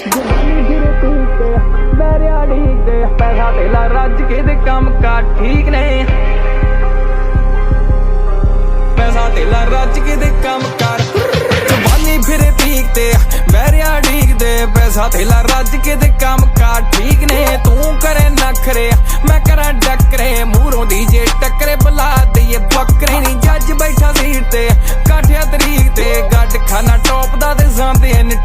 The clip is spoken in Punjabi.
ਜਵਾਨੀ ਫਿਰੇ ਪੀਕ ਤੇ ਬਹਿਰਿਆ ਢੀਕ ਤੇ ਪੈਸਾ ਧੇਲਾ ਰੱਜ ਕੇ ਤੇ ਕੰਮ ਕਾਰ ਠੀਕ ਨੇ ਪੈਸਾ ਧੇਲਾ ਰੱਜ ਕੇ ਤੇ ਕੰਮ ਕਾਰ ਜਵਾਨੀ ਫਿਰੇ ਪੀਕ ਤੇ ਬਹਿਰਿਆ ਢੀਕ ਤੇ ਪੈਸਾ ਧੇਲਾ ਰੱਜ ਕੇ ਤੇ ਕੰਮ ਕਾਰ ਠੀਕ ਨੇ ਤੂੰ ਕਰੇ ਨਖਰੇ ਮੈਂ ਕਰਾਂ ਡੱਕਰੇ ਮੂਹਰੋਂ ਦੀ ਜੇ ਟੱਕਰੇ ਬੁਲਾ ਦਈਏ ਬੱਕਰੇ ਨੀ ਜੱਜ ਬੈਠਾ ਸੀਟ ਤੇ ਕਾਠਿਆ ਤਰੀਕ ਤੇ ਗੱਡ ਖਾਨਾ ਟੌਪ ਦਾ ਤੇ ਜਾਂਦੇ ਨੇ